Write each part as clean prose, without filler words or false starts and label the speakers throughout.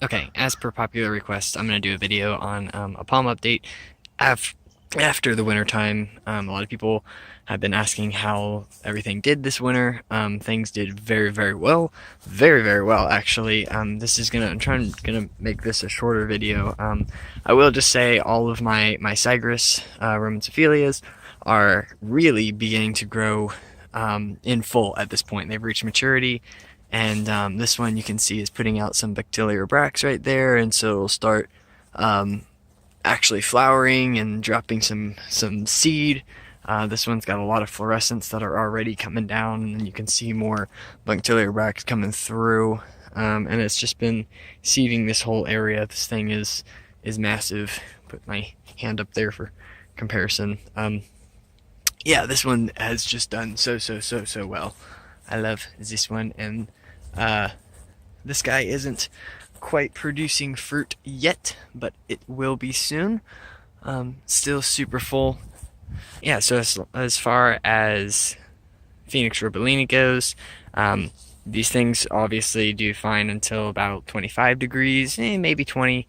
Speaker 1: Okay, as per popular request, I'm going to do a video on a palm update af after the winter time. A lot of people have been asking how everything did this winter. Things did very, very well. Very, very well, actually. I'm gonna make this a shorter video. I will just say all of my Cygrus Romancephalias are really beginning to grow in full at this point. They've reached maturity. And this one you can see is putting out some Bacteria bracts right there, and so it'll start actually flowering and dropping some seed. This one's got a lot of fluorescence that are already coming down, and you can see more Bacteria bracts coming through. And it's just been seeding this whole area. This thing is massive. Put my hand up there for comparison. Yeah, this one has just done so well. I love this one, and this guy isn't quite producing fruit yet, but it will be soon. Still super full. Yeah, so as far as Phoenix Rubellina goes, these things obviously do fine until about 25 degrees, maybe 20.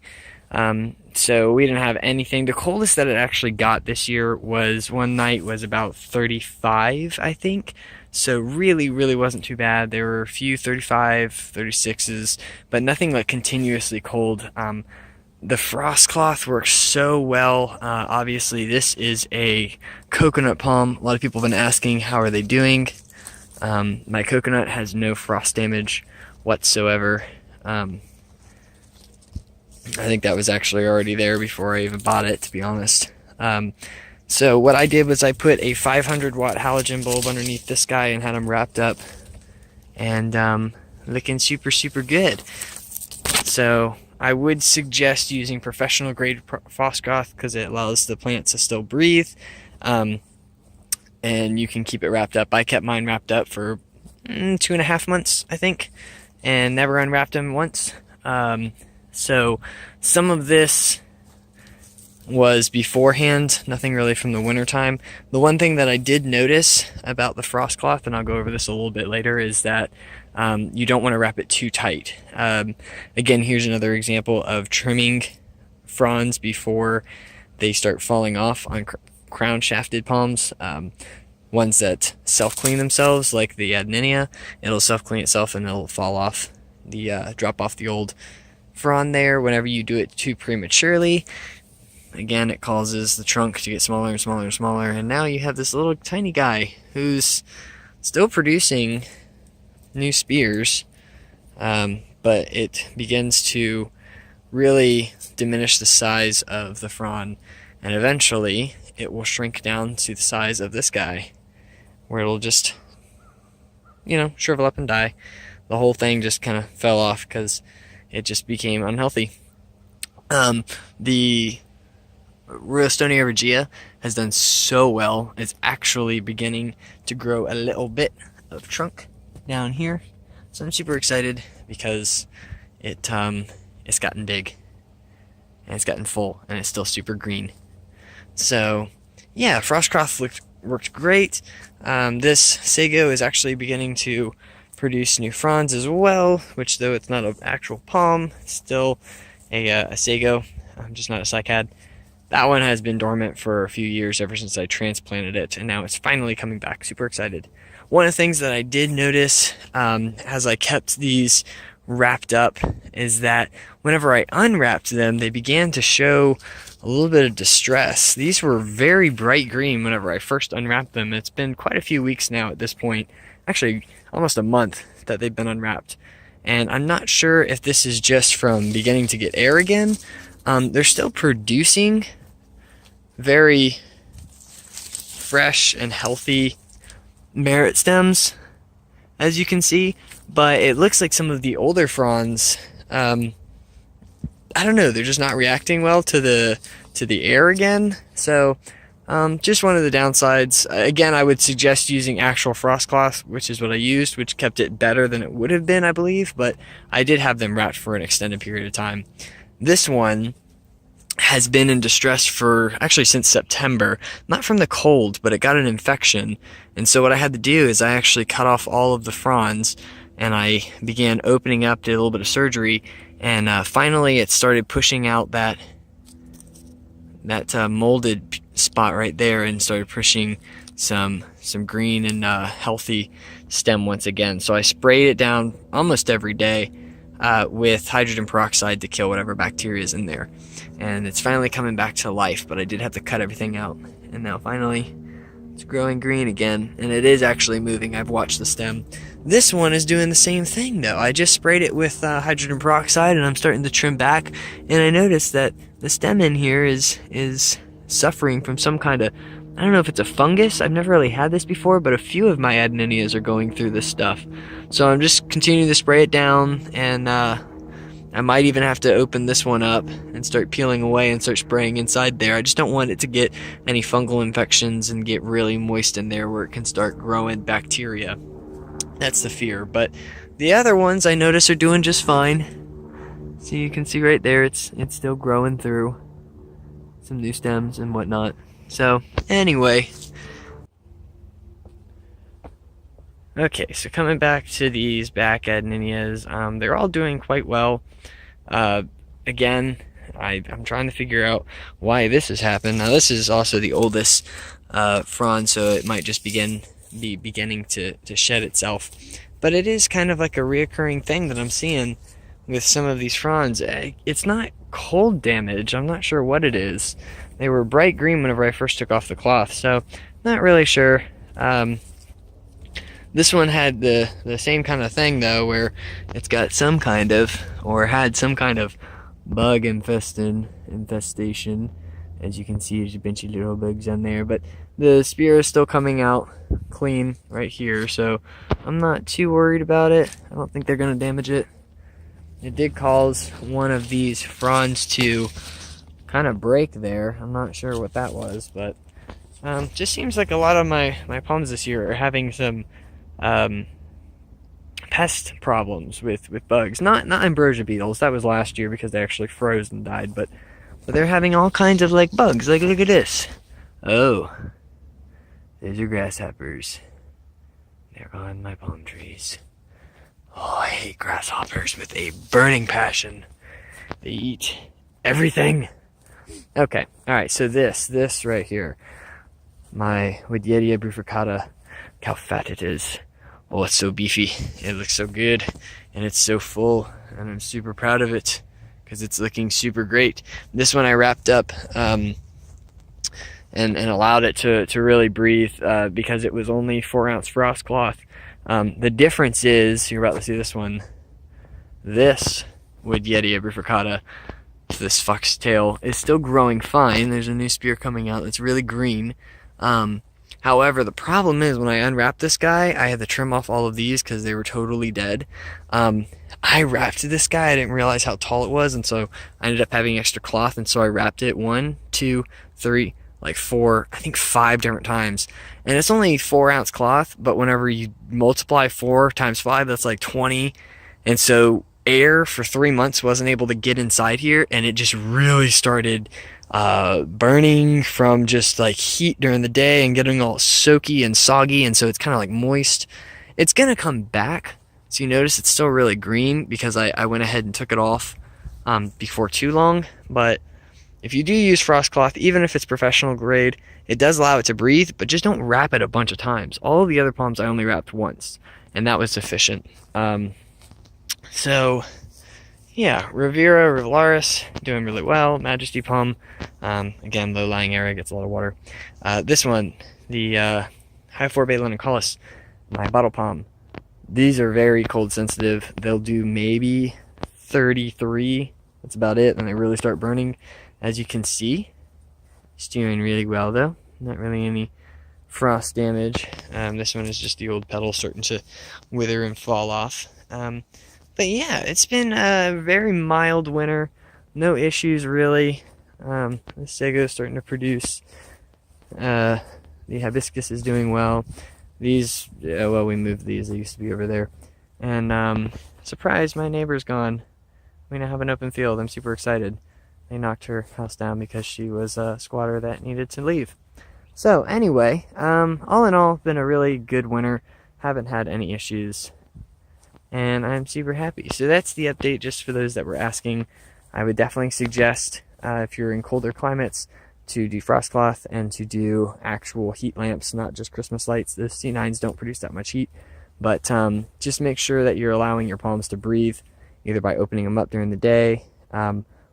Speaker 1: So we didn't have anything. The coldest that it actually got this year was one night was about 35, I think. So really wasn't too bad. There were a few 35, 36s, but nothing like continuously cold. The frost cloth works so well. Obviously, this is a coconut palm. A lot of people have been asking how are they doing. My coconut has no frost damage whatsoever. I think that was actually already there before I even bought it, to be honest. So what I did was I put a 500-watt halogen bulb underneath this guy and had him wrapped up, and looking super good. So I would suggest using professional grade frost cloth because it allows the plants to still breathe, and you can keep it wrapped up. I kept mine wrapped up for 2.5 months, I think, and never unwrapped them once. So some of this was beforehand, nothing really from the winter time. The one thing that I did notice about the frost cloth, and I'll go over this a little bit later, is that you don't want to wrap it too tight. Again, here's another example of trimming fronds before they start falling off on crown shafted palms. Ones that self-clean themselves, like the Adninia, it'll self-clean itself and it'll fall off, drop off the old frond there whenever you do it too prematurely. Again, it causes the trunk to get smaller and smaller and smaller, and now you have this little tiny guy who's still producing new spears, but it begins to really diminish the size of the frond, and eventually it will shrink down to the size of this guy, where it'll just, shrivel up and die. The whole thing just kind of fell off because it just became unhealthy. The Rheostonia regia has done so well. It's actually beginning to grow a little bit of trunk down here. So I'm super excited because it's gotten big and it's gotten full and it's still super green. So yeah, Frostcroft worked great. This Sago is actually beginning to produce new fronds as well, which, though it's not an actual palm, it's still a Sago, just not a cycad. That one has been dormant for a few years, ever since I transplanted it, and now it's finally coming back. Super excited. One of the things that I did notice as I kept these wrapped up is that whenever I unwrapped them, they began to show a little bit of distress. These were very bright green whenever I first unwrapped them. It's been quite a few weeks now at this point, actually almost a month that they've been unwrapped, and I'm not sure if this is just from beginning to get air again. They're still producing very fresh and healthy merit stems, as you can see, but it looks like some of the older fronds, I don't know, they're just not reacting well to the air again. So just one of the downsides. Again, I would suggest using actual frost cloth, which is what I used, which kept it better than it would have been, I believe, but I did have them wrapped for an extended period of time. This one has been in distress for actually since September, not from the cold, but it got an infection. And so what I had to do is I actually cut off all of the fronds, and I began opening up, did a little bit of surgery, and finally it started pushing out that molded spot right there and started pushing some green and healthy stem once again. So I sprayed it down almost every day with hydrogen peroxide to kill whatever bacteria is in there, and it's finally coming back to life. But I did have to cut everything out, and now finally it's growing green again, and it is actually moving. I've watched the stem. This one is doing the same thing though. I just sprayed it with hydrogen peroxide, and I'm starting to trim back, and I noticed that the stem in here is suffering from some kind of, I don't know if it's a fungus. I've never really had this before, but a few of my adenias are going through this stuff. So I'm just continuing to spray it down, and I might even have to open this one up and start peeling away and start spraying inside there. I just don't want it to get any fungal infections and get really moist in there where it can start growing bacteria. That's the fear. But the other ones I notice are doing just fine. So you can see right there, it's still growing through some new stems and whatnot. So anyway, okay, so coming back to these back adenias, they're all doing quite well. Again, I'm trying to figure out why this has happened. Now this is also the oldest frond, so it might just be beginning to shed itself. But it is kind of like a reoccurring thing that I'm seeing with some of these fronds. It's not cold damage. I'm not sure what it is. They were bright green whenever I first took off the cloth, so not really sure. This one had the same kind of thing though, where it's got some kind of, or had some kind of bug infestation. As you can see, there's a bunch of little bugs on there, but the spear is still coming out clean right here, so I'm not too worried about it. I don't think they're going to damage it. It did cause one of these fronds to kind of break there. I'm not sure what that was, but just seems like a lot of my palms this year are having some pest problems with bugs. Not ambrosia beetles. That was last year because they actually froze and died, but they're having all kinds of like bugs. Like, look at this. Oh, those are grasshoppers. They're on my palm trees. Oh, I hate grasshoppers with a burning passion. They eat everything. Okay, alright, so this right here, my Woodieria bifurcata, look how fat it is. Oh, it's so beefy. It looks so good, and it's so full, and I'm super proud of it because it's looking super great. This one I wrapped up and allowed it to really breathe because it was only 4-ounce frost cloth. The difference is, you're about to see this one, this Woodieria bifurcata, this foxtail, is still growing fine. There's a new spear coming out that's really green. However, the problem is when I unwrapped this guy, I had to trim off all of these because they were totally dead. I wrapped this guy, I didn't realize how tall it was, and so I ended up having extra cloth, and so I wrapped it 1, 2, 3, like 4, I think 5 different times. And it's only 4-ounce cloth, but whenever you multiply 4 times 5, that's like 20. And so air for 3 months wasn't able to get inside here, and it just really started burning from just like heat during the day and getting all soaky and soggy, and so it's kind of like moist. It's gonna come back, so you notice it's still really green because I went ahead and took it off before too long. But if you do use frost cloth, even if it's professional grade, it does allow it to breathe, but just don't wrap it a bunch of times. All of the other palms I only wrapped once, and that was sufficient. So yeah, Rivera Rivillaris doing really well. Majesty palm, again, low-lying area, gets a lot of water. This one, the Hyphorbae lenicollis, my bottle palm. These are very cold sensitive. They'll do maybe 33. That's about it, and they really start burning. As you can see, it's doing really well though. Not really any frost damage. This one is just the old petals starting to wither and fall off. But yeah, it's been a very mild winter. No issues really. The sago is starting to produce. The hibiscus is doing well. These, well, we moved these. They used to be over there. And surprise, my neighbor's gone. We now have an open field. I'm super excited. They knocked her house down because she was a squatter that needed to leave. So anyway, all in all, been a really good winter. Haven't had any issues. and I'm super happy. So that's the update, just for those that were asking. I would definitely suggest, if you're in colder climates, to defrost cloth and to do actual heat lamps, not just Christmas lights. The C9s don't produce that much heat, but just make sure that you're allowing your palms to breathe, either by opening them up during the day,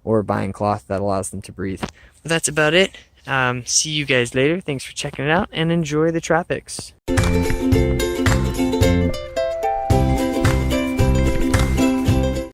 Speaker 1: or buying cloth that allows them to breathe. But that's about it. See you guys later. Thanks for checking it out, and enjoy the tropics.